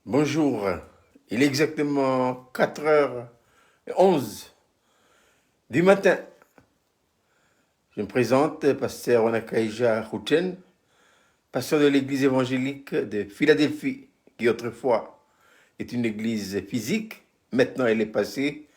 Bonjour, il est exactement 4h11 du matin. Je me présente, pasteur Onakaïja Houchen, pasteur de l'église évangélique de Philadelphie, qui autrefois est une église physique. Maintenant, elle est passée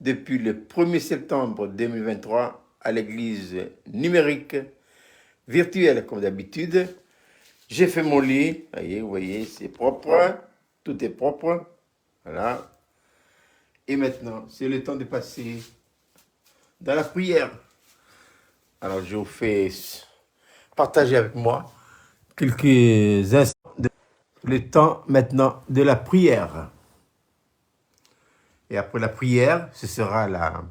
depuis le 1er septembre 2023 à l'église numérique, virtuelle comme d'habitude. J'ai fait mon lit, vous voyez, c'est propre, tout est propre. Voilà. Et maintenant, c'est le temps de passer dans la prière. Alors, je vous fais partager avec moi quelques instants. Le temps maintenant de la prière. Et après la prière, ce sera la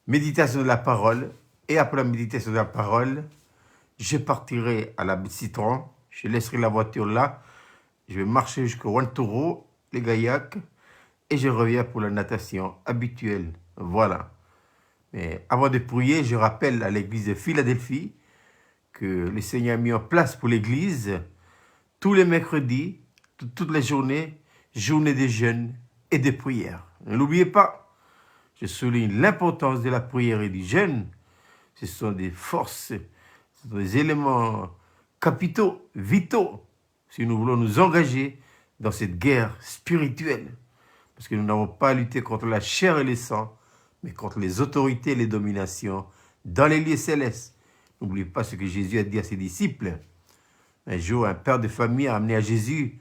méditation de la parole. Et après la méditation de la parole, je partirai à la Citron. Je laisserai la voiture là. Je vais marcher jusqu'au Wantoro, les Gaillacs. Et je reviens pour la natation habituelle. Voilà. Mais avant de prier, je rappelle à l'église de Philadelphie que le Seigneur a mis en place pour l'église tous les mercredis, toutes les journées, journée de jeûne et de prière. Ne l'oubliez pas, je souligne l'importance de la prière et du jeûne. Ce sont des forces, ce sont des éléments capitaux, vitaux, si nous voulons nous engager dans cette guerre spirituelle. Parce que nous n'avons pas à lutter contre la chair et le sang, mais contre les autorités et les dominations dans les lieux célestes. N'oubliez pas ce que Jésus a dit à ses disciples. Un jour, un père de famille a amené à Jésus,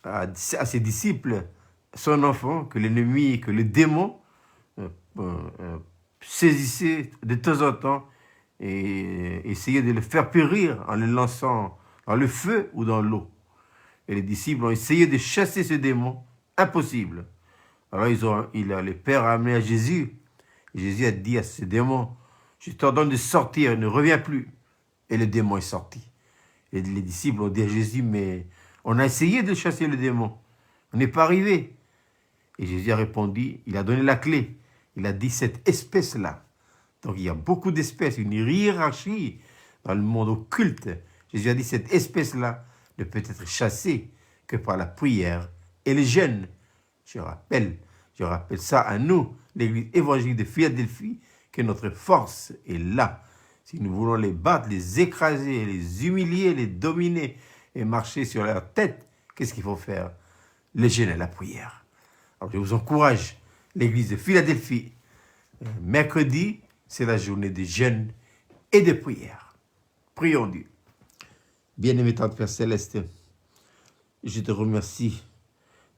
à ses disciples, son enfant, que l'ennemi, que le démon saisissait de temps en temps et essayait de le faire périr en le lançant dans le feu ou dans l'eau. Et les disciples ont essayé de chasser ce démon. Impossible. Alors le père a amené à Jésus. Et Jésus a dit à ce démon, je t'ordonne de sortir, ne reviens plus. Et le démon est sorti. Et les disciples ont dit à Jésus, mais on a essayé de chasser le démon. On n'est pas arrivé. Et Jésus a répondu, il a donné la clé. Il a dit cette espèce-là. Donc il y a beaucoup d'espèces, une hiérarchie dans le monde occulte. Jésus a dit cette espèce-là ne peut être chassée que par la prière et le jeûne. Je rappelle ça à nous, l'église évangélique de Philadelphie, que notre force est là. Si nous voulons les battre, les écraser, les humilier, les dominer et marcher sur leur tête, qu'est-ce qu'il faut faire? Le jeûne et la prière. Alors je vous encourage, l'église de Philadelphie, mercredi, c'est la journée de jeûne et de prière. Prions Dieu. Bien-aimé Tante Père Céleste, je te remercie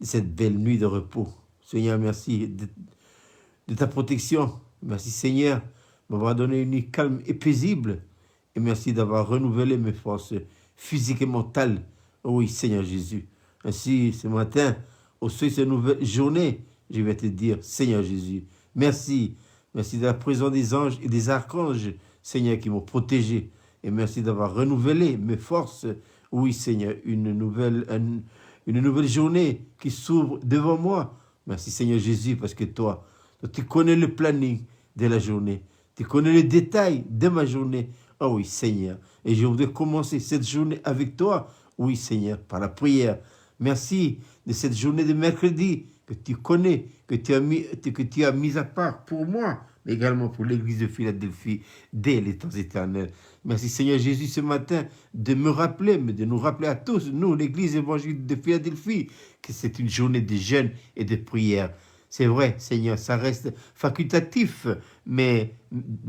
de cette belle nuit de repos. Seigneur, merci de ta protection. Merci Seigneur de m'avoir donné une nuit calme et paisible. Et merci d'avoir renouvelé mes forces physiques et mentales. Oh oui Seigneur Jésus. Ainsi ce matin, au seuil de cette nouvelle journée, je vais te dire Seigneur Jésus, merci. Merci de la présence des anges et des archanges, Seigneur, qui m'ont protégé. Et merci d'avoir renouvelé mes forces. Oui Seigneur, une nouvelle journée qui s'ouvre devant moi. Merci Seigneur Jésus, parce que toi, tu connais le planning de la journée. Tu connais les détails de ma journée. Oh oui Seigneur. Et je voudrais commencer cette journée avec toi. Oui Seigneur, par la prière. Merci de cette journée de mercredi que tu connais, que tu as mis à part pour moi, mais également pour l'église de Philadelphie dès les temps éternels. Merci Seigneur Jésus ce matin de me rappeler, mais de nous rappeler à tous, nous, l'église évangélique de Philadelphie, que c'est une journée de jeûne et de prière. C'est vrai, Seigneur, ça reste facultatif, mais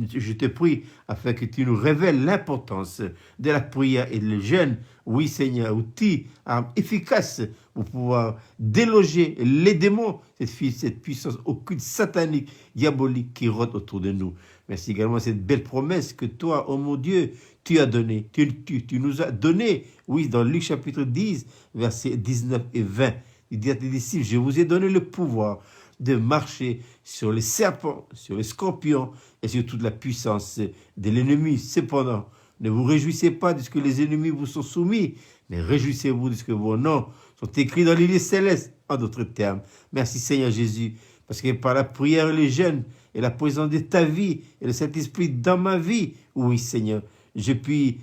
je te prie afin que tu nous révèles l'importance de la prière et du jeûne. Oui, Seigneur, outil, arme efficace pour pouvoir déloger les démons, cette puissance occulte, satanique, diabolique qui rôde autour de nous. Merci également à cette belle promesse que toi, oh mon Dieu, tu as donnée. Tu nous as donné, oui, dans Luc chapitre 10, versets 19 et 20. Il dit à tes disciples, je vous ai donné le pouvoir de marcher sur les serpents, sur les scorpions et sur toute la puissance de l'ennemi. Cependant, ne vous réjouissez pas de ce que les ennemis vous sont soumis, mais réjouissez-vous de ce que vos noms sont écrits dans les lieux célestes. En d'autres termes, merci Seigneur Jésus, parce que par la prière et le jeûne et la présence de ta vie et le Saint-Esprit dans ma vie, oui Seigneur, je puis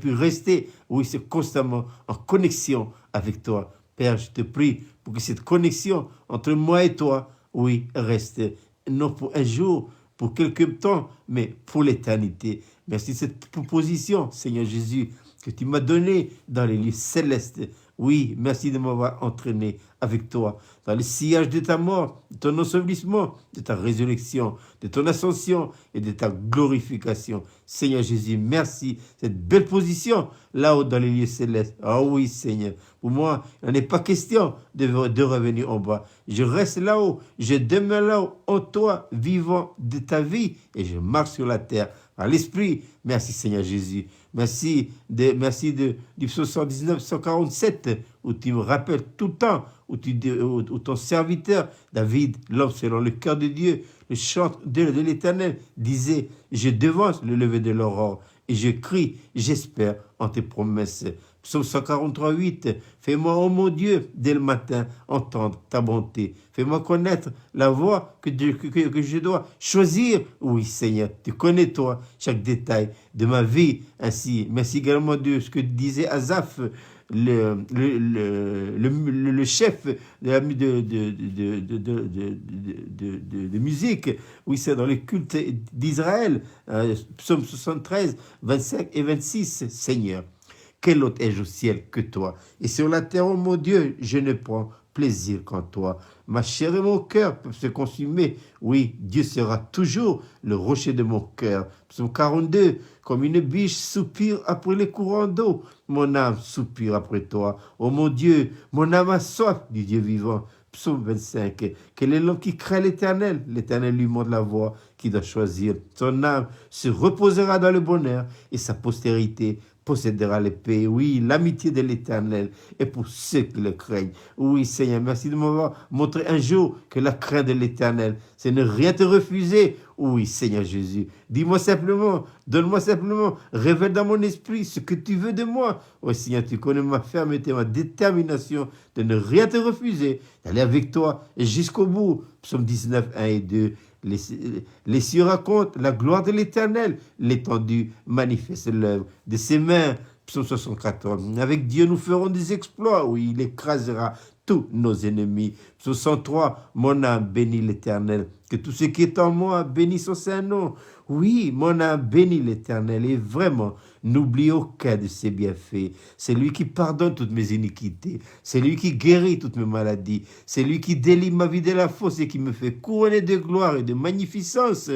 rester, oui, c'est constamment en connexion avec toi. Père, je te prie pour que cette connexion entre moi et toi, oui, reste, non pour un jour, pour quelques temps, mais pour l'éternité. Merci de cette proposition, Seigneur Jésus, que tu m'as donnée dans les lieux célestes. Oui, merci de m'avoir entraîné avec toi dans le sillage de ta mort, de ton ensevelissement, de ta résurrection, de ton ascension et de ta glorification. Seigneur Jésus, merci. Cette belle position là-haut dans les lieux célestes. Ah oui, Seigneur. Pour moi, il n'est pas question de revenir en bas. Je reste là-haut. Je demeure là-haut en toi, vivant de ta vie et je marche sur la terre. Par l'Esprit, merci Seigneur Jésus. Merci du psaume 119, 147, où tu me rappelles tout le temps, où ton serviteur, David, l'homme selon le cœur de Dieu, le chant de l'Éternel, disait, je devance le lever de l'aurore, et je crie, j'espère en tes promesses. Psaume 143, 8, fais-moi, ô mon Dieu, dès le matin, entendre ta bonté. Fais-moi connaître la voie que je dois choisir. Oui, Seigneur, tu connais, toi, chaque détail de ma vie. Ainsi, merci également de ce que disait Asaph, le chef de musique. Oui, c'est dans le culte d'Israël. Psaume 73, 25 et 26, Seigneur. Quel autre ai-je au ciel que toi? Et sur la terre, oh mon Dieu, je ne prends plaisir qu'en toi. Ma chair et mon cœur peuvent se consumer. Oui, Dieu sera toujours le rocher de mon cœur. Psaume 42, comme une biche soupire après les courants d'eau, mon âme soupire après toi. Oh mon Dieu, mon âme a soif du Dieu vivant. Psaume 25, quel est l'homme qui craint l'Éternel? L'Éternel lui montre la voie qu'il doit choisir. Son âme se reposera dans le bonheur et sa postérité possédera les pays. Oui, l'amitié de l'Éternel est pour ceux qui le craignent. Oui, Seigneur, merci de m'avoir montré un jour que la crainte de l'Éternel, c'est ne rien te refuser. Oui, Seigneur Jésus, dis-moi simplement, donne-moi simplement, révèle dans mon esprit ce que tu veux de moi. Oui, Seigneur, tu connais ma fermeté, ma détermination de ne rien te refuser, d'aller avec toi jusqu'au bout. Psaume 19, 1 et 2. Les cieux racontent la gloire de l'Éternel, l'étendue manifeste l'œuvre de ses mains. Psaume 74. Avec Dieu, nous ferons des exploits, oui, il écrasera tous nos ennemis. Psaume 103, mon âme bénit l'Éternel, que tout ce qui est en moi bénisse son saint nom. Oui, mon âme bénit l'Éternel, et vraiment, n'oublie aucun de ses bienfaits. C'est lui qui pardonne toutes mes iniquités. C'est lui qui guérit toutes mes maladies. C'est lui qui délivre ma vie de la fosse et qui me fait couronner de gloire et de magnificence.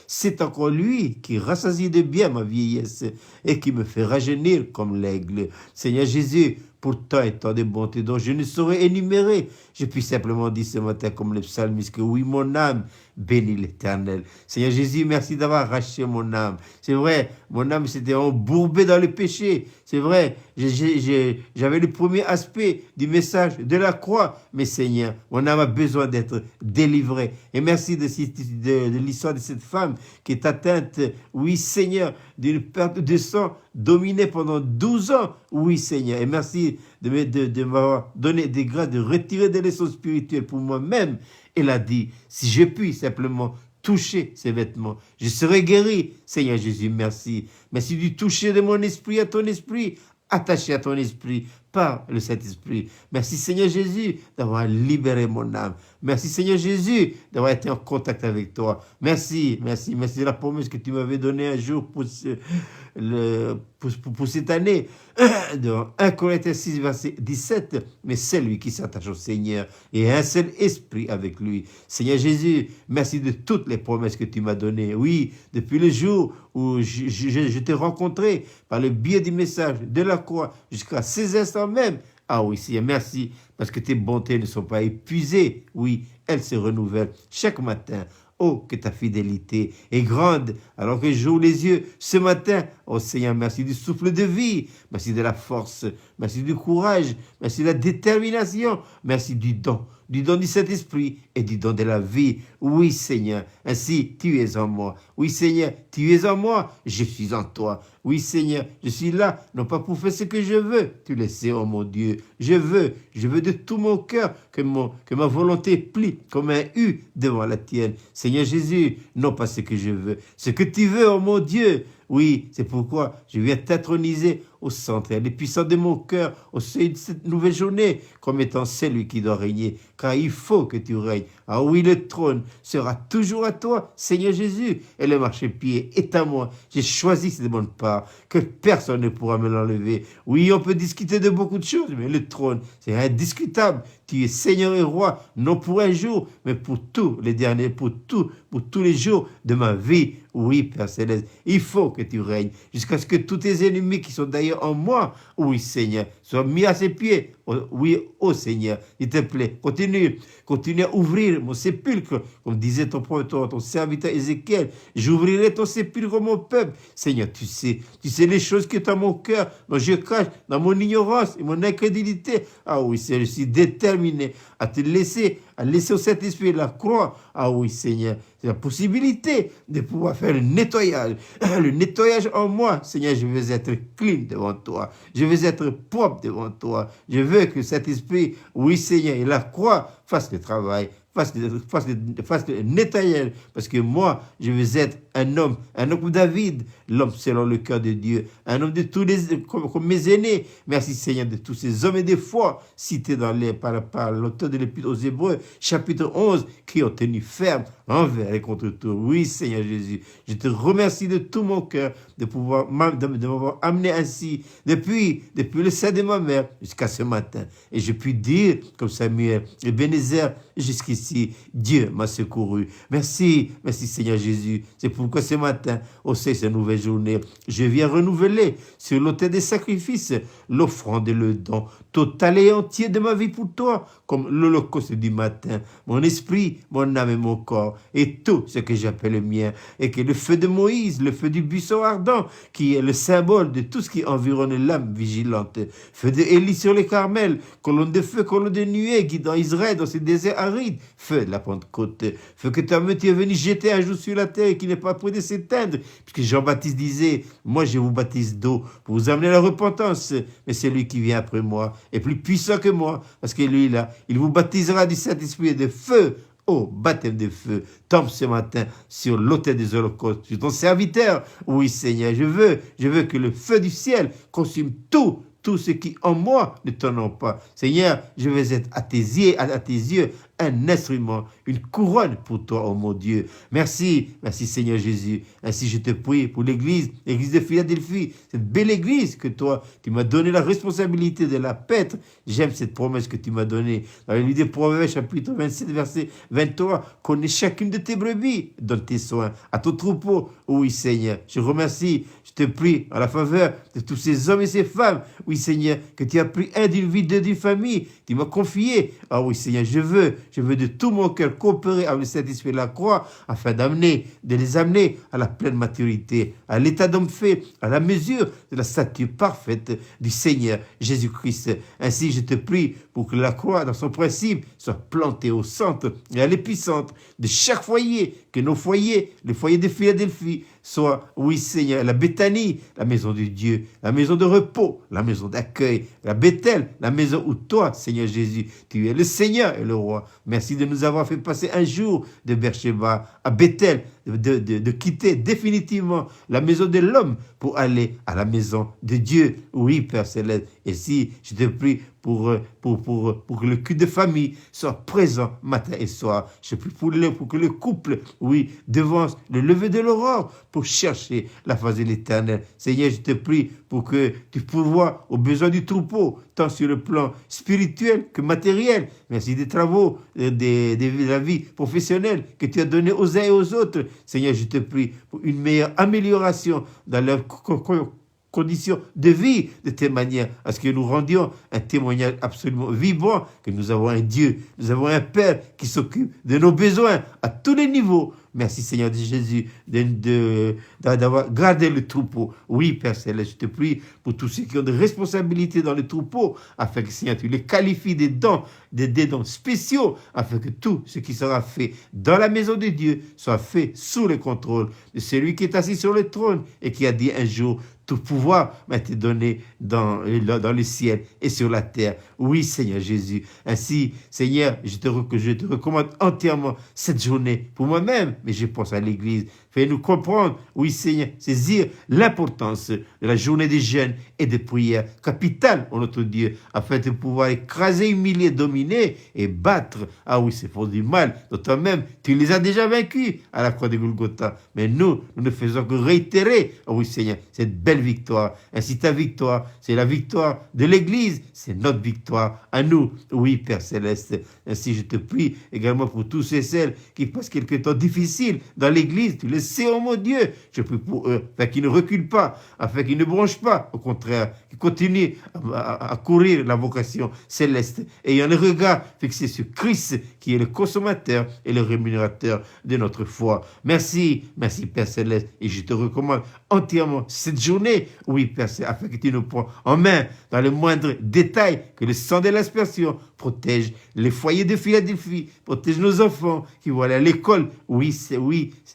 C'est encore lui qui rassasie de bien ma vieillesse et qui me fait rajeunir comme l'aigle. Seigneur Jésus, pour tant et tant de bontés dont je ne saurais énumérer, je puis simplement dire ce matin comme le psalmiste que oui, mon âme bénit l'Éternel. Seigneur Jésus, merci d'avoir racheté mon âme. C'est vrai, mon âme s'était embourbée dans le péché. C'est vrai, j'avais le premier aspect du message de la croix. Mais Seigneur, mon âme a besoin d'être délivrée. Et merci de l'histoire de cette femme qui est atteinte, oui Seigneur, d'une perte de sang dominée pendant 12 ans. Oui Seigneur, et merci de m'avoir donné des grâces de retirer des leçons spirituelles pour moi-même. Elle a dit, si je puis simplement toucher ses vêtements, je serai guéri. Seigneur Jésus, merci. Merci du toucher de mon esprit à ton esprit, attaché à ton esprit par le Saint-Esprit. Merci Seigneur Jésus d'avoir libéré mon âme. Merci Seigneur Jésus d'avoir été en contact avec toi. Merci de la promesse que tu m'avais donnée un jour pour cette année. Dans 1 Corinthiens 6, verset 17, mais c'est lui qui s'attache au Seigneur et un seul esprit avec lui. Seigneur Jésus, merci de toutes les promesses que tu m'as données. Oui, depuis le jour où je t'ai rencontré par le biais du message de la croix jusqu'à ces instants même. Ah oui, Seigneur, merci, parce que tes bontés ne sont pas épuisées. Oui, elles se renouvellent chaque matin. Oh, que ta fidélité est grande, alors que j'ouvre les yeux ce matin. Oh Seigneur, merci du souffle de vie, merci de la force, merci du courage, merci de la détermination, merci du don du Saint-Esprit et du don de la vie. Oui Seigneur, ainsi tu es en moi. Oui Seigneur, tu es en moi, je suis en toi. Oui Seigneur, je suis là, non pas pour faire ce que je veux. Tu le sais, oh mon Dieu. Je veux de tout mon cœur que ma volonté plie comme un U devant la tienne. Seigneur Jésus, non pas ce que je veux, ce que tu veux, oh mon Dieu. Oui, c'est pourquoi je viens t'introniser au centre et les puissants de mon cœur, au seuil de cette nouvelle journée, comme étant celui qui doit régner, car il faut que tu règnes. Ah oui, le trône sera toujours à toi, Seigneur Jésus, et le marchepied est à moi. J'ai choisi cette bonne part, que personne ne pourra me l'enlever. Oui, on peut discuter de beaucoup de choses, mais le trône, c'est indiscutable. Tu es Seigneur et Roi, non pour un jour, mais pour tous les derniers, pour tous les jours de ma vie. Oui, Père Céleste, il faut que tu règnes, jusqu'à ce que tous tes ennemis qui sont d'ailleurs en moi, oui, Seigneur, soient mis à ses pieds. Oui, oh Seigneur, s'il te plaît, continue à ouvrir mon sépulcre, comme disait ton serviteur Ézéchiel. J'ouvrirai ton sépulcre, mon peuple. Seigneur, tu sais les choses qui sont dans mon cœur, dont je cache, dans mon ignorance et mon incrédulité. Ah oui, Seigneur, je suis déterminé à te laisser, au Saint-Esprit la croix. Ah oui, Seigneur, c'est la possibilité de pouvoir faire le nettoyage en moi. Seigneur, je veux être clean devant toi. Je veux être propre devant toi. Je veux que cet esprit, oui, Seigneur, et la croix fasse le travail, fasse le nettoyage. Parce que moi, je veux être un homme comme David, l'homme selon le cœur de Dieu, un homme de tous les, comme mes aînés. Merci Seigneur de tous ces hommes et des foi cités par l'auteur de l'Épître aux Hébreux, chapitre 11, qui ont tenu ferme envers et contre tout. Oui Seigneur Jésus, je te remercie de tout mon cœur de m'avoir amené ainsi depuis le sein de ma mère jusqu'à ce matin. Et je puis dire, comme Samuel, Ebenezer, jusqu'ici, Dieu m'a secouru. Merci Seigneur Jésus. C'est pourquoi ce matin, au sein de cette nouvelle journée, je viens renouveler sur l'autel des sacrifices l'offrande et le don total et entier de ma vie pour toi, comme l'holocauste du matin, mon esprit, mon âme et mon corps, et tout ce que j'appelle le mien, et que le feu de Moïse, le feu du buisson ardent, qui est le symbole de tout ce qui environne l'âme vigilante, feu de Élie sur les Carmels, colonne de feu, colonne de nuée, guidant Israël dans ces déserts arides, feu de la Pentecôte, feu que tu es venu jeter un jour sur la terre et qui n'est pas près de s'éteindre, puisque Jean-Baptiste disait, moi je vous baptise d'eau pour vous amener à la repentance, mais celui qui vient après moi est plus puissant que moi, parce que lui là, il vous baptisera du Saint-Esprit et de feu. Oh, baptême de feu, tombe ce matin sur l'autel des holocaustes, sur ton serviteur. Oui, Seigneur, je veux que le feu du ciel consume tout ce qui en moi ne t'honore pas. Seigneur, je veux être à tes yeux, un instrument, une couronne pour toi, oh mon Dieu. Merci Seigneur Jésus. Ainsi je te prie pour l'église de Philadelphie, cette belle église que toi, tu m'as donné la responsabilité de la paître. J'aime cette promesse que tu m'as donnée. Dans le livre des Proverbes, chapitre 27, verset 23, connais chacune de tes brebis, donne tes soins à ton troupeau. Oui Seigneur, je remercie, je te prie en la faveur de tous ces hommes et ces femmes. Oui Seigneur, que tu as pris un d'une vie, deux d'une famille, tu m'as confié. Ah oui Seigneur, je veux de tout mon cœur coopérer avec le Saint-Esprit de la croix afin de les amener à la pleine maturité, à l'état d'homme fait, à la mesure de la stature parfaite du Seigneur Jésus-Christ. Ainsi, je te prie pour que la croix, dans son principe, soit plantée au centre et à l'épicentre de chaque foyer, que nos foyers, le foyer de Philadelphie, soient, oui Seigneur, la Béthanie, la maison de Dieu, la maison de repos, la maison d'accueil, la Bethel, la maison où toi, Seigneur Jésus, tu es le Seigneur et le Roi. Merci de nous avoir fait passer un jour de Beersheba à Bethel, de quitter définitivement la maison de l'homme pour aller à la maison de Dieu. Oui, Père Céleste. Et si je te prie pour que le culte de famille soit présent matin et soir. Je prie pour que le couple, oui, devance le lever de l'aurore pour chercher la face de l'Éternel. Seigneur, je te prie pour que tu pourvoies aux besoins du troupeau, tant sur le plan spirituel que matériel. Merci des travaux, de la vie professionnelle que tu as donné aux uns et aux autres. Seigneur, je te prie pour une meilleure amélioration dans leur conditions de vie, de telle manière à ce que nous rendions un témoignage absolument vivant, que nous avons un Dieu, nous avons un Père qui s'occupe de nos besoins à tous les niveaux. Merci Seigneur de Jésus d'avoir gardé le troupeau. Oui Père Céleste, je te prie pour tous ceux qui ont des responsabilités dans le troupeau, afin que Seigneur tu les qualifies des dons spéciaux, afin que tout ce qui sera fait dans la maison de Dieu soit fait sous le contrôle de celui qui est assis sur le trône et qui a dit un jour, tout pouvoir m'a été donné dans le ciel et sur la terre. Oui, Seigneur Jésus. Ainsi, Seigneur, je te recommande entièrement cette journée pour moi-même, mais je pense à l'Église. Fais-nous comprendre, oui Seigneur, saisir l'importance de la journée des jeûnes et des prières capitales en notre Dieu, afin de pouvoir écraser, humilier, dominer et battre, ah oui, ces forces du mal, dont toi-même, tu les as déjà vaincus à la croix de Golgotha. Mais nous ne faisons que réitérer, ah oui Seigneur, cette belle victoire. Ainsi ta victoire, c'est la victoire de l'Église, c'est notre victoire à nous, oui Père Céleste. Ainsi je te prie également pour tous et celles qui passent quelques temps difficiles dans l'Église, tu les sais, oh mon Dieu, je prie pour eux, afin qu'ils ne reculent pas, afin qu'ils ne bronchent pas, au contraire, qu'ils continuent à courir la vocation céleste, ayant le regard fixé sur Christ, qui est le consommateur et le rémunérateur de notre foi. Merci, merci Père Céleste, et je te recommande entièrement cette journée, oui Père Céleste, afin que tu nous prends en main dans le moindre détail, que le sang de l'aspersion protège les foyers de Philadelphie, protège nos enfants qui vont aller à l'école, oui,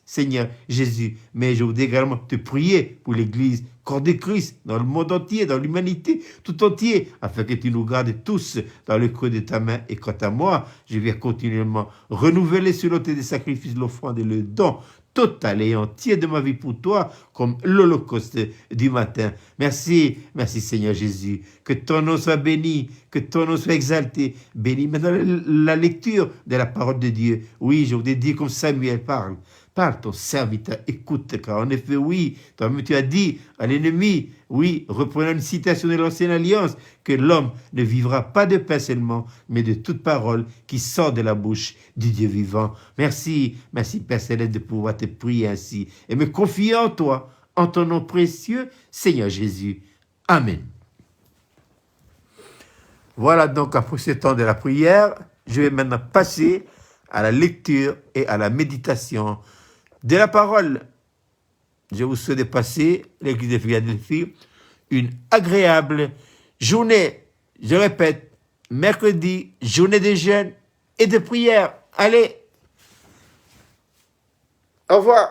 Seigneur Jésus. Mais je voudrais également te prier pour l'Église, corps de Christ, dans le monde entier, dans l'humanité tout entier, afin que tu nous gardes tous dans le creux de ta main. Et quant à moi, je viens continuellement renouveler sur l'autel des sacrifices, l'offrande et le don total et entier de ma vie pour toi, comme l'holocauste du matin. Merci, merci Seigneur Jésus. Que ton nom soit béni, que ton nom soit exalté, béni. Maintenant, la lecture de la parole de Dieu. Oui, je voudrais dire comme Samuel parle. Parle, ton serviteur, écoute, car en effet, oui, toi-même tu as dit à l'ennemi, oui, reprenant une citation de l'Ancienne Alliance, que l'homme ne vivra pas de pain seulement, mais de toute parole qui sort de la bouche du Dieu vivant. Merci, merci Père Céleste de pouvoir te prier ainsi et me confier en toi, en ton nom précieux, Seigneur Jésus. Amen. Voilà donc après ce temps de la prière, je vais maintenant passer à la lecture et à la méditation de la parole. Je vous souhaite de passer, l'Église de Philadelphie, une agréable journée. Je répète, mercredi, journée de jeûne et de prière. Allez, au revoir.